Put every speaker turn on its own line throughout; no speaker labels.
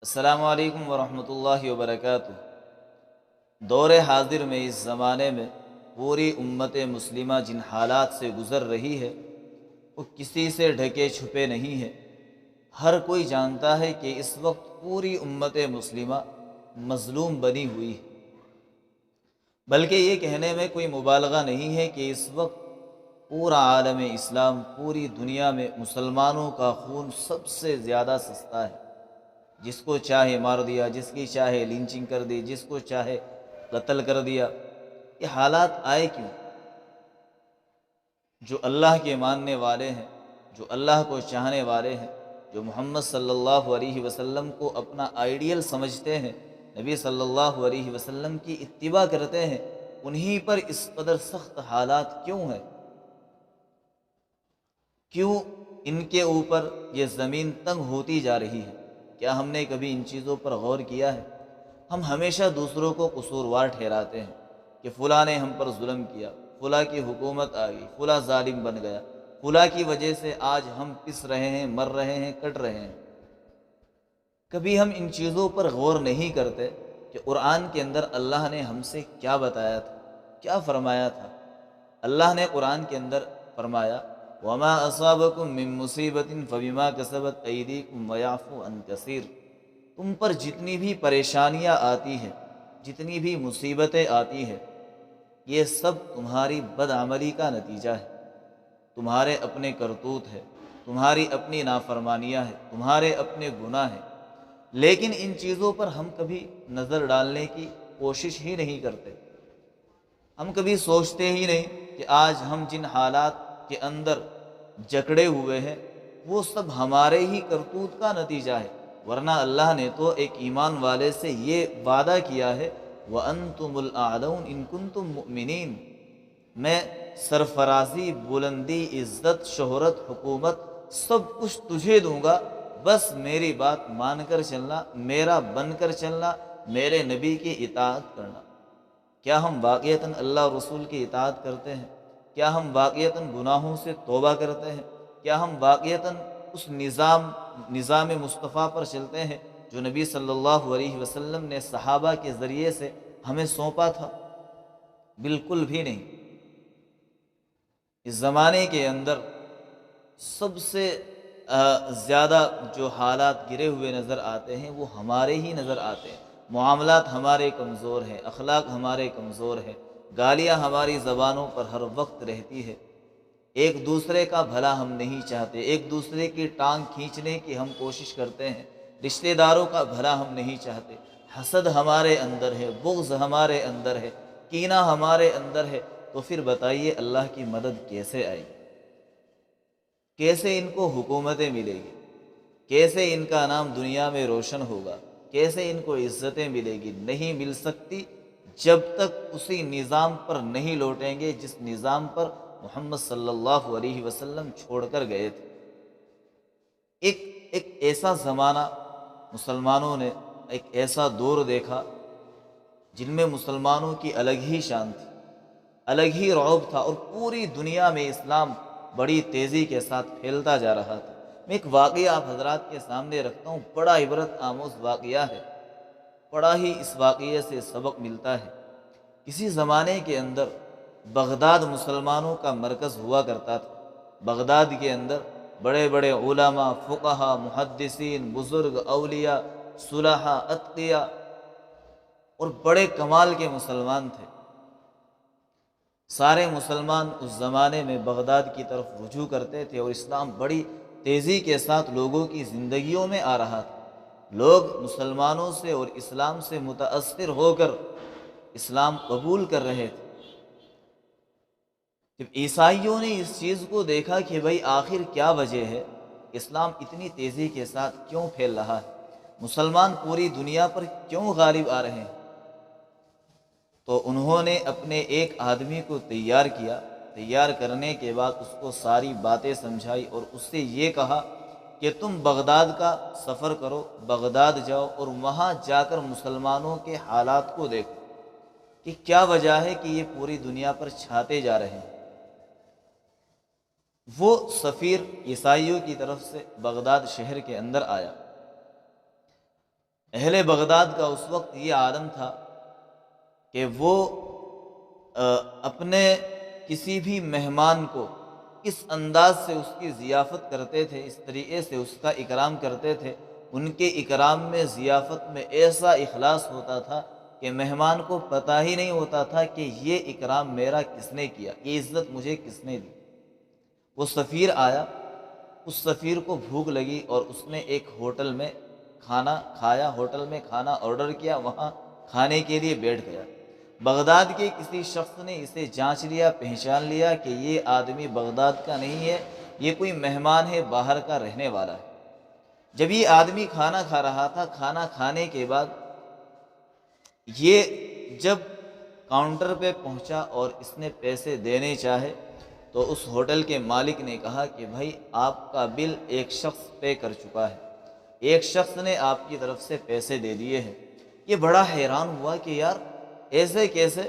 السلام علیکم ورحمۃ اللہ وبرکاتہ۔ دور حاضر میں اس زمانے میں پوری امت مسلمہ جن حالات سے گزر رہی ہے وہ کسی سے ڈھکے چھپے نہیں ہے۔ ہر کوئی جانتا ہے کہ اس وقت پوری امت مسلمہ مظلوم بنی ہوئی ہے، بلکہ یہ کہنے میں کوئی مبالغہ نہیں ہے کہ اس وقت پورا عالم اسلام، پوری دنیا میں مسلمانوں کا خون سب سے زیادہ سستا ہے۔ جس کو چاہے مار دیا، جس کی چاہے لنچنگ کر دی، جس کو چاہے قتل کر دیا۔ یہ حالات آئے کیوں؟ جو اللہ کے ماننے والے ہیں، جو اللہ کو چاہنے والے ہیں، جو محمد صلی اللہ علیہ وسلم کو اپنا آئیڈیل سمجھتے ہیں، نبی صلی اللہ علیہ وسلم کی اتباع کرتے ہیں، انہی پر اس قدر سخت حالات کیوں ہیں؟ کیوں ان کے اوپر یہ زمین تنگ ہوتی جا رہی ہے؟ کیا ہم نے کبھی ان چیزوں پر غور کیا ہے؟ ہم ہمیشہ دوسروں کو قصوروار ٹھہراتے ہیں کہ فلاں نے ہم پر ظلم کیا، فلاں کی حکومت آ گئی، فلاں ظالم بن گیا، فلاں کی وجہ سے آج ہم پس رہے ہیں، مر رہے ہیں، کٹ رہے ہیں۔ کبھی ہم ان چیزوں پر غور نہیں کرتے کہ قرآن کے اندر اللہ نے ہم سے کیا بتایا تھا، کیا فرمایا تھا۔ اللہ نے قرآن کے اندر فرمایا وَمَا أَصَابَكُم مِّن مُّصِيبَةٍ فَبِمَا كَسَبَتْ أَيْدِيكُمْ وَيَعْفُو عَن كَثِيرٍ۔ تم پر جتنی بھی پریشانیاں آتی ہیں، جتنی بھی مصیبتیں آتی ہیں، یہ سب تمہاری بدعملی کا نتیجہ ہے، تمہارے اپنے کرتوت ہے، تمہاری اپنی نافرمانیاں ہیں، تمہارے اپنے گناہ ہیں۔ لیکن ان چیزوں پر ہم کبھی نظر ڈالنے کی کوشش ہی نہیں کرتے۔ ہم کبھی سوچتے ہی نہیں کہ آج ہم جن حالات کے اندر جکڑے ہوئے ہیں وہ سب ہمارے ہی کرتوت کا نتیجہ ہے، ورنہ اللہ نے تو ایک ایمان والے سے یہ وعدہ کیا ہے وَأَنْتُمُ الْأَعْلَوْنَ إِن كُنتُم مُؤْمِنِينَ۔ میں سرفرازی، بلندی، عزت، شہرت، حکومت سب کچھ تجھے دوں گا، بس میری بات مان کر چلنا، میرا بن کر چلنا، میرے نبی کی اطاعت کرنا۔ کیا ہم واقعتاً اللہ اور رسول کی اطاعت کرتے ہیں؟ کیا ہم واقعتاً گناہوں سے توبہ کرتے ہیں؟ کیا ہم واقعتاً اس نظام مصطفیٰ پر چلتے ہیں جو نبی صلی اللہ علیہ وسلم نے صحابہ کے ذریعے سے ہمیں سونپا تھا؟ بالکل بھی نہیں۔ اس زمانے کے اندر سب سے زیادہ جو حالات گرے ہوئے نظر آتے ہیں وہ ہمارے ہی نظر آتے ہیں۔ معاملات ہمارے کمزور ہیں، اخلاق ہمارے کمزور ہیں، گالیاں ہماری زبانوں پر ہر وقت رہتی ہے، ایک دوسرے کا بھلا ہم نہیں چاہتے، ایک دوسرے کی ٹانگ کھینچنے کی ہم کوشش کرتے ہیں، رشتہ داروں کا بھلا ہم نہیں چاہتے، حسد ہمارے اندر ہے، بغض ہمارے اندر ہے، کینہ ہمارے اندر ہے۔ تو پھر بتائیے اللہ کی مدد کیسے آئے گی؟ کیسے ان کو حکومتیں ملے گی؟ کیسے ان کا نام دنیا میں روشن ہوگا؟ کیسے ان کو عزتیں ملے گی؟ نہیں مل سکتی جب تک اسی نظام پر نہیں لوٹیں گے جس نظام پر محمد صلی اللہ علیہ وسلم چھوڑ کر گئے تھے۔ ایک ایسا زمانہ مسلمانوں نے، ایک ایسا دور دیکھا جن میں مسلمانوں کی الگ ہی شان تھی، الگ ہی رعب تھا، اور پوری دنیا میں اسلام بڑی تیزی کے ساتھ پھیلتا جا رہا تھا۔ میں ایک واقعہ آپ حضرات کے سامنے رکھتا ہوں، بڑا عبرت آموز واقعہ ہے، بڑا ہی اس واقعے سے سبق ملتا ہے۔ کسی زمانے کے اندر بغداد مسلمانوں کا مرکز ہوا کرتا تھا۔ بغداد کے اندر بڑے بڑے علماء، فقہا، محدثین، بزرگ، اولیاء، صلحاء، اتقیاء اور بڑے کمال کے مسلمان تھے۔ سارے مسلمان اس زمانے میں بغداد کی طرف رجوع کرتے تھے، اور اسلام بڑی تیزی کے ساتھ لوگوں کی زندگیوں میں آ رہا تھا۔ لوگ مسلمانوں سے اور اسلام سے متاثر ہو کر اسلام قبول کر رہے تھے۔ جب عیسائیوں نے اس چیز کو دیکھا کہ بھئی آخر کیا وجہ ہے، اسلام اتنی تیزی کے ساتھ کیوں پھیل رہا ہے، مسلمان پوری دنیا پر کیوں غالب آ رہے ہیں، تو انہوں نے اپنے ایک آدمی کو تیار کیا۔ تیار کرنے کے بعد اس کو ساری باتیں سمجھائی اور اس سے یہ کہا کہ تم بغداد کا سفر کرو، بغداد جاؤ اور وہاں جا کر مسلمانوں کے حالات کو دیکھو کہ کیا وجہ ہے کہ یہ پوری دنیا پر چھاتے جا رہے ہیں۔ وہ سفیر عیسائیوں کی طرف سے بغداد شہر کے اندر آیا۔ اہل بغداد کا اس وقت یہ عالم تھا کہ وہ اپنے کسی بھی مہمان کو اس انداز سے اس کی ضیافت کرتے تھے، اس طریقے سے اس کا اکرام کرتے تھے، ان کے اکرام میں ضیافت میں ایسا اخلاص ہوتا تھا کہ مہمان کو پتہ ہی نہیں ہوتا تھا کہ یہ اکرام میرا کس نے کیا، یہ عزت مجھے کس نے دی۔ وہ سفیر آیا، اس سفیر کو بھوک لگی اور اس نے ایک ہوٹل میں کھانا کھایا، ہوٹل میں کھانا آرڈر کیا، وہاں کھانے کے لیے بیٹھ گیا۔ بغداد کے کسی شخص نے اسے جانچ لیا، پہچان لیا کہ یہ آدمی بغداد کا نہیں ہے، یہ کوئی مہمان ہے، باہر کا رہنے والا ہے۔ جب یہ آدمی کھانا کھا رہا تھا، کھانا کھانے کے بعد یہ جب کاؤنٹر پہ پہنچا اور اس نے پیسے دینے چاہے تو اس ہوٹل کے مالک نے کہا کہ بھائی آپ کا بل ایک شخص پے کر چکا ہے، ایک شخص نے آپ کی طرف سے پیسے دے دیے ہیں۔ یہ بڑا حیران ہوا کہ یار ایسے کیسے،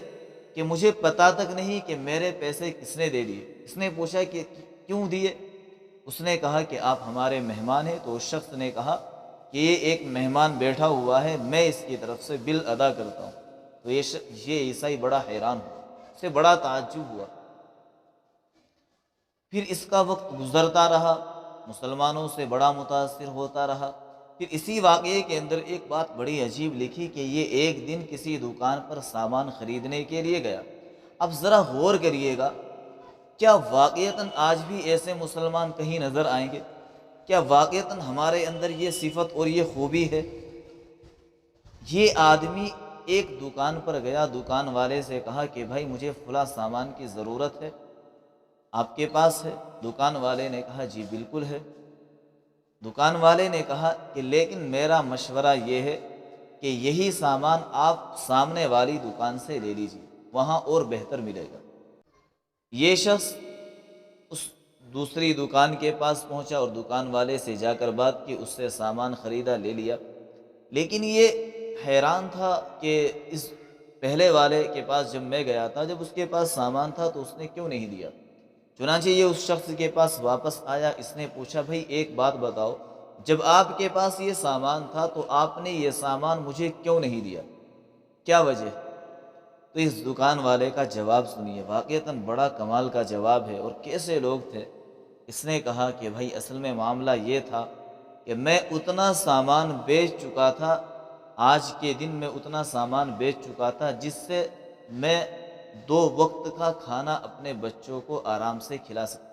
کہ مجھے پتہ تک نہیں کہ میرے پیسے کس نے دے دیے۔ اس نے پوچھا کہ کیوں دیے؟ اس نے کہا کہ آپ ہمارے مہمان ہیں۔ تو اس شخص نے کہا کہ یہ ایک مہمان بیٹھا ہوا ہے، میں اس کی طرف سے بل ادا کرتا ہوں۔ تو یہ عیسائی بڑا حیران ہوا، اسے بڑا تعجب ہوا۔ پھر اس کا وقت گزرتا رہا، مسلمانوں سے بڑا متاثر ہوتا رہا۔ پھر اسی واقعے کے اندر ایک بات بڑی عجیب لکھی کہ یہ ایک دن کسی دکان پر سامان خریدنے کے لیے گیا۔ اب ذرا غور کریے گا، کیا واقعتاً آج بھی ایسے مسلمان کہیں نظر آئیں گے؟ کیا واقعتاً ہمارے اندر یہ صفت اور یہ خوبی ہے؟ یہ آدمی ایک دکان پر گیا، دکان والے سے کہا کہ بھائی مجھے فلاں سامان کی ضرورت ہے، آپ کے پاس ہے؟ دکان والے نے کہا جی بالکل ہے۔ دکان والے نے کہا کہ لیکن میرا مشورہ یہ ہے کہ یہی سامان آپ سامنے والی دکان سے لے لیجیے، وہاں اور بہتر ملے گا۔ یہ شخص اس دوسری دکان کے پاس پہنچا اور دکان والے سے جا کر بات کی، اس سے سامان خریدا، لے لیا۔ لیکن یہ حیران تھا کہ اس پہلے والے کے پاس جب میں گیا تھا، جب اس کے پاس سامان تھا تو اس نے کیوں نہیں دیا؟ چنانچہ یہ اس شخص کے پاس واپس آیا، اس نے پوچھا بھائی ایک بات بتاؤ، جب آپ کے پاس یہ سامان تھا تو آپ نے یہ سامان مجھے کیوں نہیں دیا؟ کیا وجہ؟ تو اس دکان والے کا جواب سنیے، واقعتاً بڑا کمال کا جواب ہے، اور کیسے لوگ تھے۔ اس نے کہا کہ بھائی اصل میں معاملہ یہ تھا کہ میں اتنا سامان بیچ چکا تھا، آج کے دن میں اتنا سامان بیچ چکا تھا جس سے میں 2 وقت کا کھانا اپنے بچوں کو آرام سے کھلا سکتا۔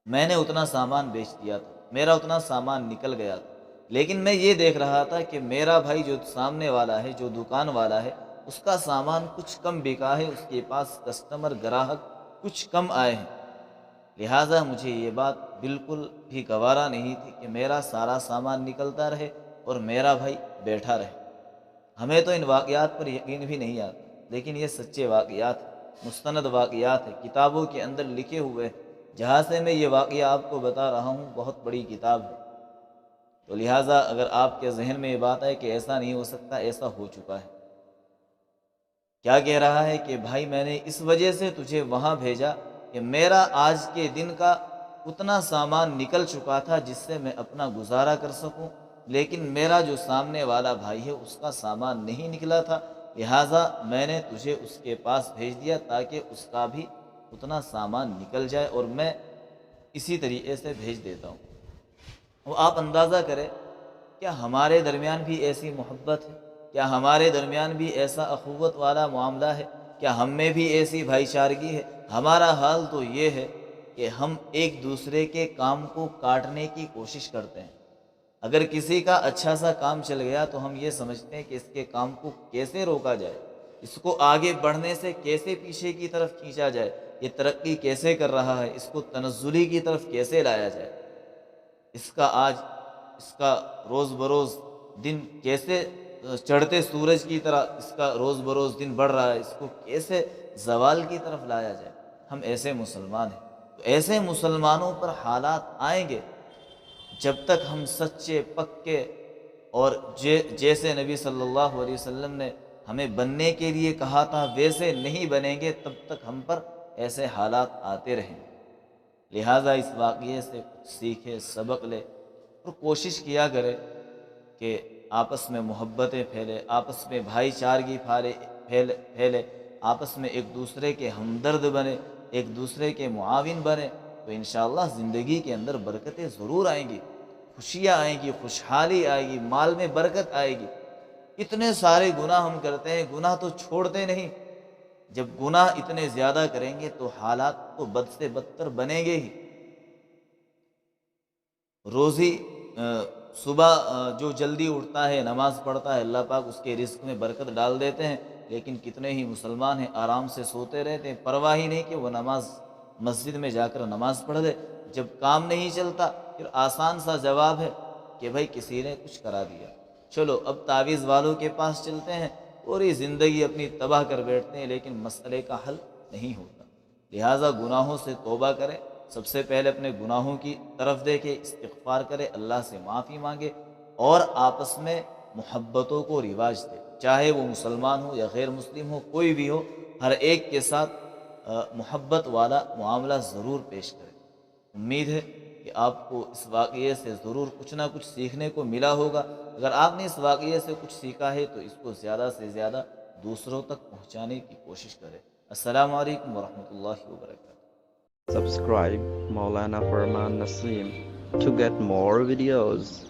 میں نے اتنا سامان بیچ دیا تھا، میرا اتنا سامان نکل گیا تھا، لیکن میں یہ دیکھ رہا تھا کہ میرا بھائی جو سامنے والا ہے، جو دکان والا ہے، اس کا سامان کچھ کم بکا ہے، اس کے پاس کسٹمر گراہک کچھ کم آئے ہیں، لہٰذا مجھے یہ بات بالکل بھی گوارا نہیں تھی کہ میرا سارا سامان نکلتا رہے اور میرا بھائی بیٹھا رہے۔ ہمیں تو ان واقعات پر یقین بھی نہیں آتا، لیکن یہ سچے واقعات ہیں، مستند واقعات ہیں، کتابوں کے اندر لکھے ہوئے ہیں۔ جہاں سے میں یہ واقعہ آپ کو بتا رہا ہوں بہت بڑی کتاب ہے، تو لہٰذا اگر آپ کے ذہن میں یہ بات ہے کہ ایسا نہیں ہو سکتا، ایسا ہو چکا ہے۔ کیا کہہ رہا ہے کہ بھائی میں نے اس وجہ سے تجھے وہاں بھیجا کہ میرا آج کے دن کا اتنا سامان نکل چکا تھا جس سے میں اپنا گزارا کر سکوں، لیکن میرا جو سامنے والا بھائی ہے اس کا سامان نہیں نکلا تھا، لہٰذا میں نے تجھے اس کے پاس بھیج دیا تاکہ اس کا بھی اتنا سامان نکل جائے، اور میں اسی طریقے سے بھیج دیتا ہوں۔ وہ آپ اندازہ کریں، کیا ہمارے درمیان بھی ایسی محبت ہے؟ کیا ہمارے درمیان بھی ایسا اخوت والا معاملہ ہے؟ کیا ہم میں بھی ایسی بھائی چارگی ہے؟ ہمارا حال تو یہ ہے کہ ہم ایک دوسرے کے کام کو کاٹنے کی کوشش کرتے ہیں۔ اگر کسی کا اچھا سا کام چل گیا تو ہم یہ سمجھتے ہیں کہ اس کے کام کو کیسے روکا جائے، اس کو آگے بڑھنے سے کیسے پیچھے کی طرف کھینچا جائے، یہ ترقی کیسے کر رہا ہے، اس کو تنزلی کی طرف کیسے لایا جائے، اس کا روز بروز دن کیسے چڑھتے سورج کی طرح اس کا روز بروز دن بڑھ رہا ہے، اس کو کیسے زوال کی طرف لایا جائے۔ ہم ایسے مسلمان ہیں، تو ایسے مسلمانوں پر حالات آئیں گے جب تک ہم سچے پکے اور جیسے نبی صلی اللہ علیہ وسلم نے ہمیں بننے کے لیے کہا تھا ویسے نہیں بنیں گے، تب تک ہم پر ایسے حالات آتے رہیں گے۔ لہٰذا اس واقعے سے کچھ سیکھے، سبق لے، اور کوشش کیا کرے کہ آپس میں محبتیں پھیلے، آپس میں بھائی چارگی پھیلے، آپس میں ایک دوسرے کے ہمدرد بنے، ایک دوسرے کے معاون بنے، تو انشاءاللہ زندگی کے اندر برکتیں ضرور آئیں گی، خوشیاں آئیں گی، خوشحالی آئے گی، مال میں برکت آئے گی۔ اتنے سارے گناہ ہم کرتے ہیں، گناہ تو چھوڑتے نہیں۔ جب گناہ اتنے زیادہ کریں گے تو حالات تو بد سے بدتر بنیں گے ہی۔ روزی صبح جو جلدی اٹھتا ہے، نماز پڑھتا ہے، اللہ پاک اس کے رزق میں برکت ڈال دیتے ہیں، لیکن کتنے ہی مسلمان ہیں آرام سے سوتے رہتے ہیں، پرواہ ہی نہیں کہ وہ نماز مسجد میں جا کر نماز پڑھ لے۔ جب کام نہیں چلتا پھر آسان سا جواب ہے کہ بھائی کسی نے کچھ کرا دیا، چلو اب تعویذ والوں کے پاس چلتے ہیں، پوری زندگی اپنی تباہ کر بیٹھتے ہیں، لیکن مسئلے کا حل نہیں ہوتا۔ لہٰذا گناہوں سے توبہ کرے، سب سے پہلے اپنے گناہوں کی طرف دیکھے، استغفار کرے، اللہ سے معافی مانگے، اور آپس میں محبتوں کو رواج دے، چاہے وہ مسلمان ہو یا غیر مسلم ہو، کوئی بھی ہو، ہر ایک کے ساتھ محبت والا معاملہ ضرور پیش کرے۔ امید ہے کہ آپ کو اس واقعے سے ضرور کچھ نہ کچھ سیکھنے کو ملا ہوگا۔ اگر آپ نے اس واقعے سے کچھ سیکھا ہے تو اس کو زیادہ سے زیادہ دوسروں تک پہنچانے کی کوشش کریں۔ السلام علیکم ورحمۃ اللہ وبرکاتہ۔
Subscribe Maulana Farman Naseem to get more videos.